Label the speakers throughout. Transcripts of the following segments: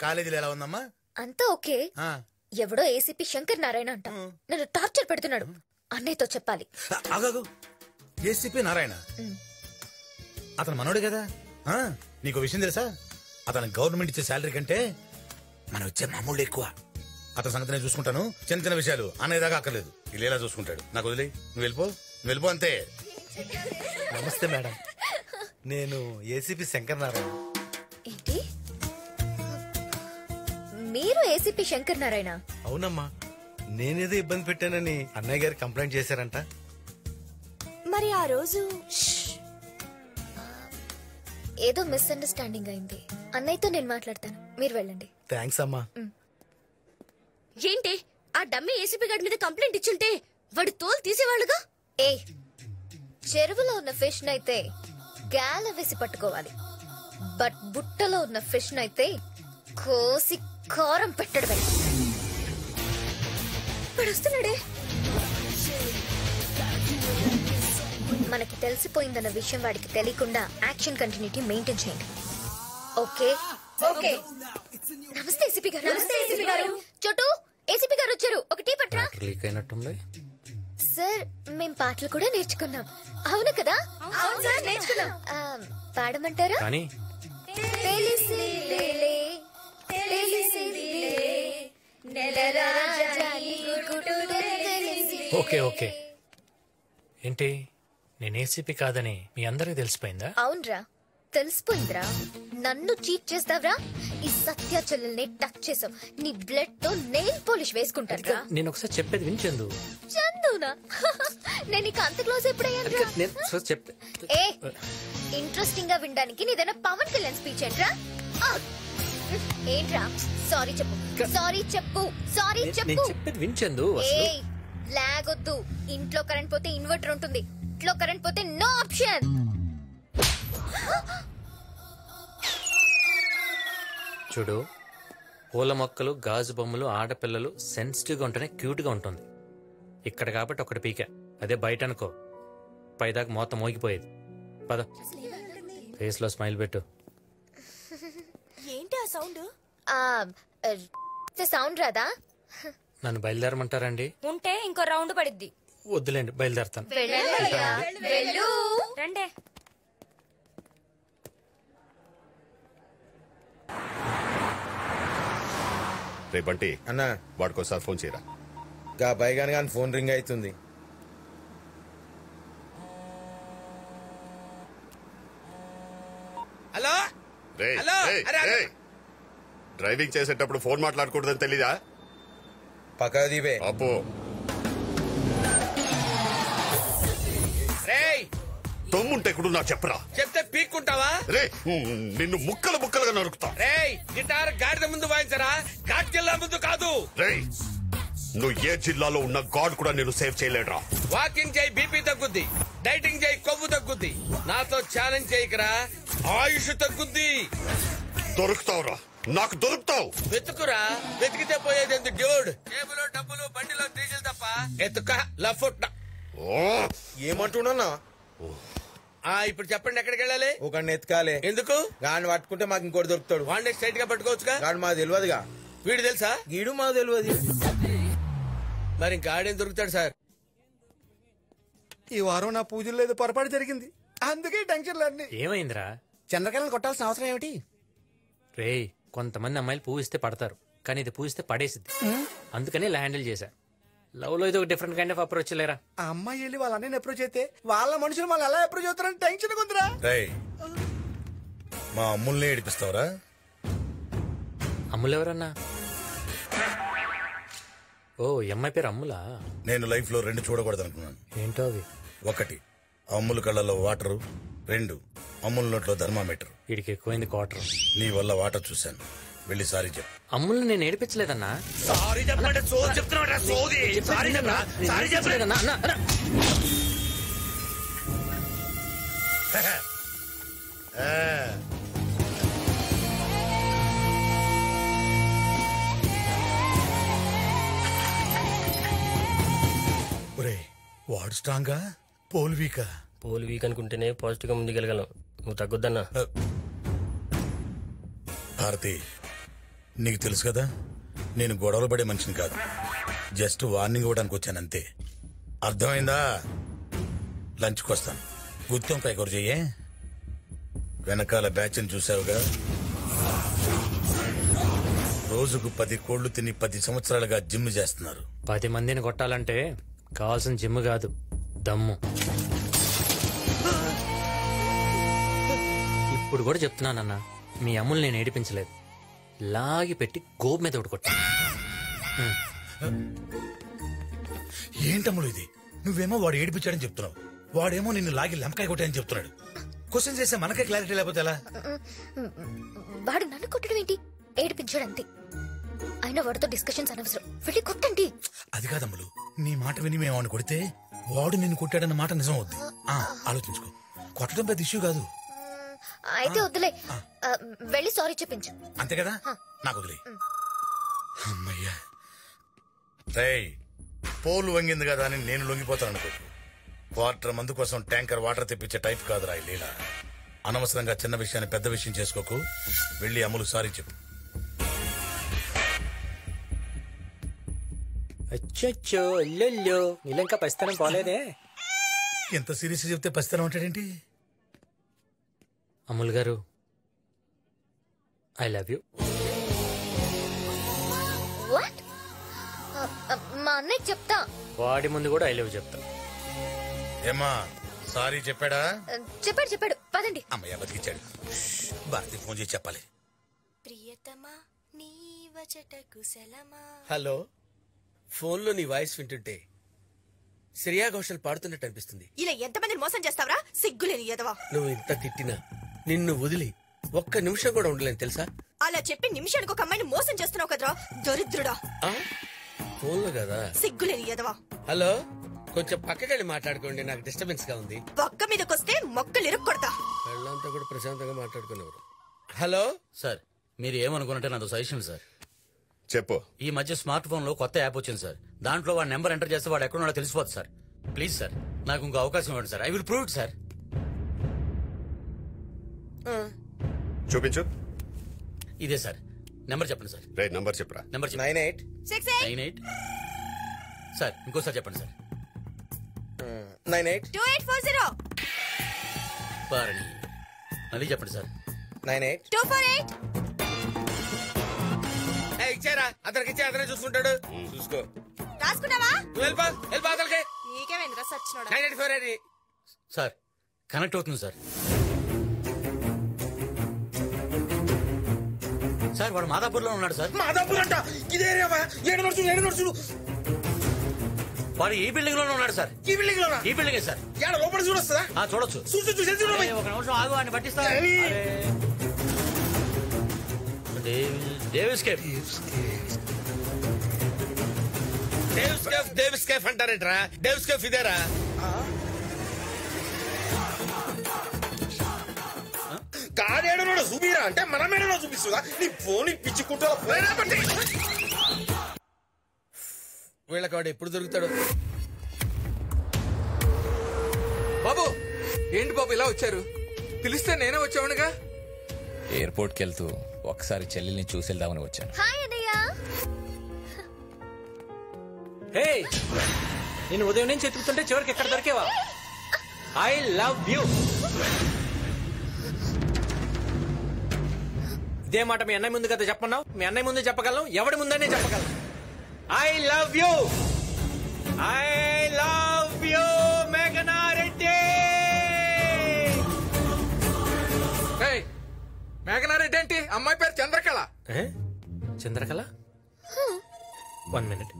Speaker 1: కాలేజీలో ఎలా ఉందమ్మా?
Speaker 2: అంతా ఓకే. ఎవడో ఏసీపీ శంకర్ నారాయణ అంట నన్ను టార్చర్ పెడుతున్నాడు. అన్నయ్యతో చెప్పాలి.
Speaker 1: ఆగాగు, ఏసీపీ నారాయణ అతను మనోడే కదా? నీకు విషయం తెలుసా? అతను గవర్నమెంట్ ఇచ్చే శాలరీ కంటే మనం ఇచ్చే మామూలు ఎక్కువ. అతని సంగతి నేను చూసుకుంటాను. చిన్న చిన్న విషయాలు అనేదాకా అక్కర్లేదు. ఇలా ఎలా చూసుకుంటాడు. నాకు వదిలే, నువ్వు వెళ్ళిపో అంతే.
Speaker 3: నమస్తే మేడం, నేను ఏసీపీ శంకర్ నారాయణ.
Speaker 2: ఏంటి, మీరు ఏసీపీ శంకర్ నారాయణ?
Speaker 3: అవునమ్మా, నేనేదో ఇబ్బంది పెట్టానని అన్నయ్య గారు కంప్లైంట్ చేశారంట.
Speaker 2: మరి ఆ రోజు ఏదో మిస్అండర్స్టాండింగ్ అయింది. అన్నయ్యతో నేను మాట్లాడతాను, మీరు వెళ్ళండి.
Speaker 3: థ్యాంక్స్ అమ్మా.
Speaker 4: ఏంటి, ఆ డమ్మీ ఏసీపీ గారి మీద కంప్లైంట్ ఇచ్చుంటే వాడి తోలు తీసేవాళ్ళుగా.
Speaker 2: ఏ, చెరువులో ఉన్న ఫిష్ నైతే గాల వేసి పట్టుకోవాలి, బట్ బుట్టలో ఉన్న ఫిష్ నైతే కోసి కారం పెట్టడమే. వస్తున్నాడే. మనకి తెలిసిపోయిందన్న విషయం వాడికి తెలియకుండా యాక్షన్ కంటిన్యూటీ మెయింటైన్ చేయండి. Okay okay. నమస్తే ఏసీపీ గారు. నమస్తే ఏసీపీ గారు. చోటు, ఏసీపీ గారు వచ్చారు. ఒక టీ పట్రా.
Speaker 5: లీక్ అయినట్టుంది
Speaker 2: సార్. మేం పాటలు కూడా నేర్చుకున్నాం. అవును కదా? అవును సార్, నేర్చుకున్నాం. పాడమంటారా?
Speaker 5: కానీ ఓకే ఓకే. ఏంటి, నేను ఏసీపీ కాదని మీ అందరికి తెలిసిపోయిందా?
Speaker 2: అవునరా, తెలిసిపోయిందిరా. నన్ను చీట్ చేస్తావరా? ఈ సత్య చెల్లెల్ని టచ్ చేసావు, నీ బ్లడ్ తో నెయిల్ పాలిష్ వేసుకుంటాను.
Speaker 5: నేను ఒకసారి చెప్పేది వినిచెందు.
Speaker 2: చందునా? నేను నీకు అంత క్లోజ్ ఎప్పుడయ్యాను? ఏ, ఇంట్రెస్టింగ్ గా వినడానికి నీదైనా పవన్ కళ్యాణ్ స్పీచ్ ఏంట్రా? ఏంట్రా? సారీ చెప్పు, సారీ చెప్పు, సారీ చెప్పు.
Speaker 5: చెప్పేది వినిచెందు.
Speaker 2: లాగొద్దు. ఇంట్లో కరెంట్ పోతే ఇన్వర్టర్ ఉంటుంది, ఇంట్లో కరెంట్ పోతే నో ఆప్షన్.
Speaker 5: చూడు, పూల మొక్కలు, గాజు బొమ్మలు, ఆడపిల్లలు సెన్సిటివ్ గా ఉంటేనే క్యూట్ గా ఉంటుంది. ఇక్కడ కాబట్టి ఒకటి పీక, అదే బయట అనుకో పైదాకా మొత్తం మోగిపోయేది. పద, ఫేస్ లో స్మైల్ పెట్టు.
Speaker 4: ఏంటి ఆ సౌండ్?
Speaker 2: సౌండ్ రాదా?
Speaker 5: నన్ను బయలుదేరమంటారండి?
Speaker 4: ఉంటే ఇంకో రౌండ్ పడిద్ది.
Speaker 5: వద్దులేండి, బయలుదేరతాను.
Speaker 4: రండే.
Speaker 6: రేపంటి
Speaker 7: అన్నా,
Speaker 6: వాడికోసారి ఫోన్ చేయరా.
Speaker 7: గా బైగాన్ గాని ఫోన్ రింగ్ అవుతుంది.
Speaker 1: హలో.
Speaker 6: డ్రైవింగ్ చేసేటప్పుడు ఫోన్ మాట్లాడకూడదని తెలీదా?
Speaker 7: పక్క దీపే
Speaker 6: అబ్బో, తమ్ముంటే కూడా నాకు చెప్పరా.
Speaker 1: చెప్తే పీక్కుంటావా?
Speaker 6: రే, నిన్ను ముక్కలు ముక్కలుగా నరుకుతా.
Speaker 1: రేయ్, గిటార్ గాడిద ముందు వాయించరా, ఘాట్ జిల్లా ముందు కాదు.
Speaker 6: రేయ్, నువ్వు ఏ జిల్లాలో ఉన్న గాడ్ కూడా నేను సేవ్ చేయలేడురా.
Speaker 1: వాకింగ్ చేయి, బీపీ తగ్గుద్ది. డైటింగ్ చేయి, కొవ్వు తగ్గుద్ది. నాతో ఛాలెంజ్ చేయకరా, ఆయుష్ తగ్గుద్ది.
Speaker 6: దొరుకుతావురా, నాకు దొరుకుతావు.
Speaker 1: వెతుకురా, వెతికితే పోయేది ఎందుకు డ్యూడ్? టేబుల్ డబ్బులు, బండిలో డీజిల్ తప్ప ఎత్తుక లఫుట్.
Speaker 7: ఏమంటున్నా?
Speaker 1: ఇప్పుడు చెప్పండి, ఎక్కడికి వెళ్ళాలి?
Speaker 7: ఒక ఎత్కాలే.
Speaker 1: ఎందుకు?
Speaker 7: గాని పట్టుకుంటే మాకు ఇంకోటి దొరుకుతాడు.
Speaker 1: వాడిని స్ట్రైట్ గా పట్టుకోవచ్చుగా.
Speaker 7: గాని మాకు తెలియదుగా.
Speaker 1: వీడు తెలుసా?
Speaker 7: గీడు మాకు తెలియదు.
Speaker 1: మరి గాడేం దొరుకుతాడు సార్?
Speaker 3: ఈ వారం నా పూజలు ఏదో పొరపాటు జరిగింది, అందుకే టెన్షన్లు అన్ని.
Speaker 5: ఏమైందిరా?
Speaker 3: చంద్రకళను కొట్టాల్సిన అవసరం ఏమిటి?
Speaker 5: రేయ్, కొంతమంది అమ్మాయిలు పూజిస్తే పడతారు, కానీ ఇది పూజిస్తే పడేసిద్ది. అందుకని ఇలా హ్యాండిల్ చేశా. లవ్ లో ఇది ఒక డిఫరెంట్ కైండ్ ఆఫ్ అప్రోచ్ లేరా.
Speaker 3: ఆ అమ్మాయి వెళ్ళి వాళ్ళ అన్నయ్యని అప్రోచ్ అయితే వాళ్ళ మనుషులు వాళ్ళు ఎలా అప్రోచ్ అవుతారని టెన్షన్ ఉందిరా.
Speaker 1: మా అమ్ముల్ని ఏడిపిస్తావరా?
Speaker 5: అమ్ములు ఎవరన్నా? ఓ, అమ్మాయి పేరు అమ్ములా?
Speaker 1: నేను లైఫ్ లో రెండు చూడకూడదు అనుకున్నాను.
Speaker 5: ఏంటో అవి?
Speaker 1: ఒకటి, అమ్ముల కళ్ళలో వాటరు. రెండు, అమ్ముల నోట్లో థర్మామీటర్.
Speaker 5: వీడికి ఎక్కువైంది క్వార్టర్.
Speaker 1: నీ వల్ల వాటర్ చూశాను, వెళ్ళి సారీ చెప్పు.
Speaker 5: అమ్ముల్ని నేను ఏడిపించలేదన్నా.
Speaker 1: సారీ చెప్పండి. సోది చెప్తున్నా, సోది. సారీ చెప్పరా, సారీ చెప్పలేదన్నా. వాడు స్ట్రాంగా, పోల్ వీకా?
Speaker 8: పోల్ వీక్ అనుకుంటేనే పాజిటివ్ గా ముందుకెళ్ళగలం. నువ్వు తగ్గొద్దన్నా.
Speaker 1: భారతి, నీకు తెలుసు కదా నేను గొడవలు పడే మనిషిని కాదు, జస్ట్ వార్నింగ్ ఇవ్వడానికి వచ్చాను అంతే. అర్థమైందా? లంచ్కి వస్తాను. గుత్తంకాయ కూర చెయ్యే. వెనకాల బ్యాచ్ని చూసావుగా, రోజుకు 10 కోళ్లు తిని 10 సంవత్సరాలుగా జిమ్ చేస్తున్నారు.
Speaker 5: 10 మందిని కొట్టాలంటే కావాల్సిన జిమ్ కాదు, దమ్ము. ఇప్పుడు కూడా చెప్తున్నానన్నా, మీ అమ్ములు నేను ఏడిపించలేదు, లాగి పెట్టి గోపు మీద ఒకటి కొట్టా.
Speaker 1: ఏంటమ్ముడు ఇది? నువ్వేమో వాడు ఏడిపించాడని చెప్తున్నావు, వాడేమో నిన్ను లాగి లెంకాయ కొట్టాయని చెప్తున్నాడు. క్వశ్చన్ చేస్తే మనకే క్లారిటీ లేకపోతే ఎలా?
Speaker 2: వాడు నన్ను కొట్టడం ఏంటి? ఏడిపించాడు అంతే. అయినా వాడితో డిస్కషన్స్ అనవసరం, వెళ్ళి కొట్టండి.
Speaker 1: అది కాదమ్ములు, నీ మాట విని మేము వాడిని కొడితే వాడు నిన్ను కొట్టాడన్న మాట నిజం అవుద్ది. ఆలోచించుకో, కొట్టడం పెద్ద ఇష్యూ కాదు.
Speaker 2: అయితే వద్దులే, వెళ్ళి సారీ చెప్పించు.
Speaker 1: అంతే కదా, నాకు వదిలే. అమ్మయ్యా. రేయ్, పోలు వంగింది కదా అని నేను లొంగిపోతాను అనుకో. క్వార్టర్ మందు కోసం ట్యాంకర్ వాటర్ తెప్పించే టైప్ కాదురా ఈ లీల. అనవసరంగా చిన్న విషయాన్ని పెద్ద విషయం చేసుకోకు. వెళ్ళి అమ్ములు సారీ చెప్పు.
Speaker 8: అచ్చో అల్లెల్లో నీళ్ళంకా పరిస్థితి పోలేదే.
Speaker 1: ఎంత సీరియస్ చెప్తే పసితనం ఉంటాడేంటి?
Speaker 5: అమ్ముల్ గారు, ఐ లవ్ యూ.
Speaker 2: వాట్? మా అన్నయ్య చెప్తా.
Speaker 5: వాడి ముందు కూడా ఐ లవ్ చెప్తా.
Speaker 1: ఏమా సారీ చెప్పాడా?
Speaker 2: చెప్పాడు. పదండి.
Speaker 1: అమ్మయ్య బతికిచ్చాడు. భారతి ఫోన్ చేసి చెప్పాలి.
Speaker 4: ప్రియతమా నీ వచట కుశలమా.
Speaker 3: హలో, ఫోన్లో నీ వాయిస్ వింటుంటే శ్రేయా ఘోషల్ పాడుతున్నట్టు అనిపిస్తుంది.
Speaker 4: ఇలా ఎంతమందిని మోసం చేస్తావరా, సిగ్గులేని ఎదవా.
Speaker 3: నువ్వు ఇంత తిట్టినా నిన్ను వదిలి ఒక్క నిమిషం కూడా ఉండలేను తెలుసా?
Speaker 4: అలా చెప్పి నిమిషానికి ఒక అమ్మాయిని మోసం చేస్తున్నావు కదరా, దరిద్రుడా.
Speaker 3: ఫోన్లో కదా.
Speaker 4: సిగ్గులేని ఎదవా.
Speaker 3: హలో, కొంచెం పక్కకెళ్ళి మాట్లాడుకోండి, నాకు డిస్టర్బెన్స్ గా ఉంది.
Speaker 4: పక్క మీదకొస్తే మొక్కలు ఇరుక్కొడతా.
Speaker 3: వాళ్ళంతా కూడా ప్రశాంతంగా మాట్లాడుకునేవారు. హలో
Speaker 9: సార్, మీరు ఏమనుకున్నట్టే నాతో సజెషన్ సార్.
Speaker 6: చెప్పు.
Speaker 9: ఈ మధ్య స్మార్ట్ ఫోన్ లో కొత్త యాప్ వచ్చింది సార్. దాంట్లో వాడి నెంబర్ ఎంటర్ చేస్తే వాడు ఎక్కడున్నాడో తెలిసిపోతుంది సార్. ప్లీజ్ సార్, నాకు ఇంకో అవకాశం ఇవ్వండి sir. I will prove it sir.
Speaker 6: చూపించు.
Speaker 9: ఇదే సార్ నెంబర్, చెప్పండి సార్.
Speaker 6: రైట్ నంబర్ చెప్పరా.
Speaker 9: నెంబర్
Speaker 3: 98
Speaker 9: 98. సార్ ఇంకోసారి చెప్పండి సార్.
Speaker 3: 98
Speaker 4: 2840
Speaker 9: పారణి. మళ్ళీ చెప్పండి సార్.
Speaker 3: 98
Speaker 4: 248.
Speaker 3: ఇచ్చారా? అతనికి ఇచ్చే అతనే చూసుకుంటాడు. చూసుకో.
Speaker 4: రాసుకున్నావా?
Speaker 3: వెళ్ళిపో అతనికి.
Speaker 4: నీకేమైందిరా సచ్చినోడా.
Speaker 3: 984 అది.
Speaker 9: సార్ కనెక్ట్ అవుతుంది సార్. సార్ వాడు మాదాపూర్ లో ఉన్నాడు సార్.
Speaker 3: మాదాపూర్ అంట. ఇదే ఏడు నడుచుడు.
Speaker 9: వాడు ఈ బిల్డింగ్ లోనే ఉన్నాడు సార్.
Speaker 3: ఈ బిల్డింగ్ లోనా?
Speaker 9: ఈ బిల్డింగే సార్.
Speaker 3: ఏడ లోపల చూడొస్తుందా?
Speaker 9: చూడొచ్చు.
Speaker 3: చూసి
Speaker 9: ఒక నిమిషం ఆగు, అని పట్టిస్తా. Davis cafe.
Speaker 3: డేవిస్ కేఫ్ అంటారేంట్రా? డేవిస్ కేఫ్ ఇదేరా? కాదేడున్నాడు చూపిరా అంటే మన మేడలో చూపిస్తుందా? నీ ఫోన్ పిచ్చుకుంటా. వీళ్ళకి వాడు ఎప్పుడు దొరుకుతాడు?
Speaker 10: బాబు, ఏంటి బాబు ఇలా వచ్చారు? పిలిస్తే నేనే వచ్చావునుగా.
Speaker 11: ఎయిర్పోర్ట్ కి వెళ్తూ ఒకసారి చెల్లెల్ని చూసి వెళ్దామని వచ్చాను.
Speaker 2: హాయ్ అన్నయ్య.
Speaker 5: హే, నేను ఉదయం నుంచి ఎత్తుకుతుంటే చివరికి ఎక్కడ దొరికేవా? I love you. ఇదే మాట మీ అన్నయ్య ముందు కదా చెప్పన్నావు. మీ అన్నయ్య ముందు చెప్పగలను, ఎవడి ముందనే చెప్పగలను. I love you. I love you మేఘనా రెడ్డి.
Speaker 10: మేఘనారెడ్డి ఏంటి? అమ్మాయి పేరు చంద్రకళ.
Speaker 5: చంద్రకళ? 1 మినిట్.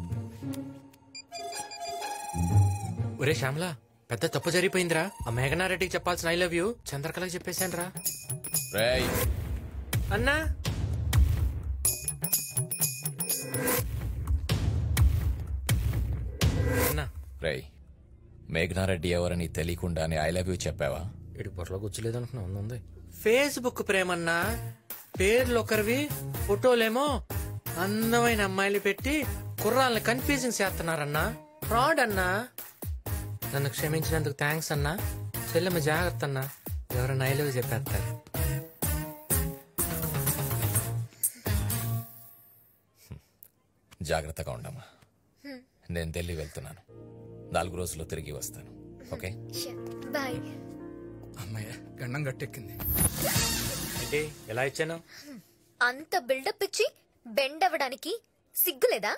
Speaker 5: ఒరే శ్యామలా, పెద్ద తప్పు జరిగిపోయిందిరా. ఆ మేఘనారెడ్డికి చెప్పాల్సిన ఐ లవ్ యూ చంద్రకళకి చెప్పేశాను రా. అన్నా అన్నా,
Speaker 11: రేయ్, మేఘనారెడ్డి ఎవరని తెలియకుండానే ఐ లవ్ యూ చెప్పావా?
Speaker 5: ఇటు పొరలో కూర్చోలేదు అనుకున్నా. ఉంది ఫేస్బుక్ ప్రేమన్నా. పేర్లు ఒకరివి, ఫోటోలేమో అందమైన అమ్మాయిలు పెట్టి కుర్రాళ్ళని కన్ఫ్యూజింగ్ చేస్తున్నారన్నా. ఫ్రాడ్ అన్నా. నన్ను క్షమించినందుకు థ్యాంక్స్ అన్నా. చెల్లెమ్మ జాగ్రత్త అన్నా, ఎవరైనా ఐ లవ్ చెప్పేస్తారు.
Speaker 11: జాగ్రత్తగా ఉండమ్మా. నేను ఢిల్లీ వెళ్తున్నాను. 4 రోజుల్లో తిరిగి వస్తాను. Okay
Speaker 2: bye.
Speaker 10: అమ్మయ్య గండం గట్టెక్కింది.
Speaker 5: ఏంటి ఎలా ఇచ్చాను?
Speaker 2: అంత బిల్డప్ ఇచ్చి బెండ్ అవ్వడానికి సిగ్గులేదా?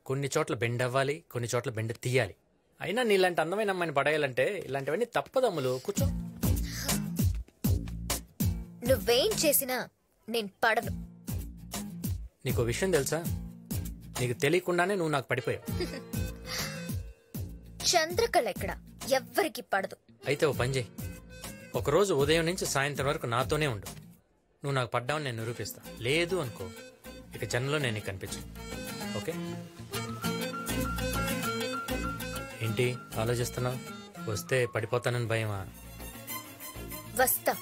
Speaker 5: కొన్ని చోట్ల బెండ్ అవ్వాలి, కొన్ని చోట్ల బెండ్ తీయాలి. అయినా నీలాంటి అందమైన అమ్మాయిని పడేయాలంటే ఇలాంటివన్నీ తప్పదమ్ములు. కూర్చో.
Speaker 2: నువ్వేం చేసినా నేను పడను.
Speaker 5: నీకు విషయం తెలుసా? నీకు తెలియకుండానే నువ్వు నాకు పడిపోయావు.
Speaker 2: చంద్రకళ ఎక్కడ ఎవ్వరికి పడదు.
Speaker 5: అయితే ఓ పని చేయి, ఒకరోజు ఉదయం నుంచి సాయంత్రం వరకు నాతోనే ఉండు. నువ్వు నాకు పడ్డావని నేను నిరూపిస్తా. లేదు అనుకో, ఇక జన్మలో నేను నీకు కనిపించు. ఓకే? ఏంటి ఆలోచిస్తున్నావు? వస్తే పడిపోతానని భయమా?
Speaker 2: వస్తా.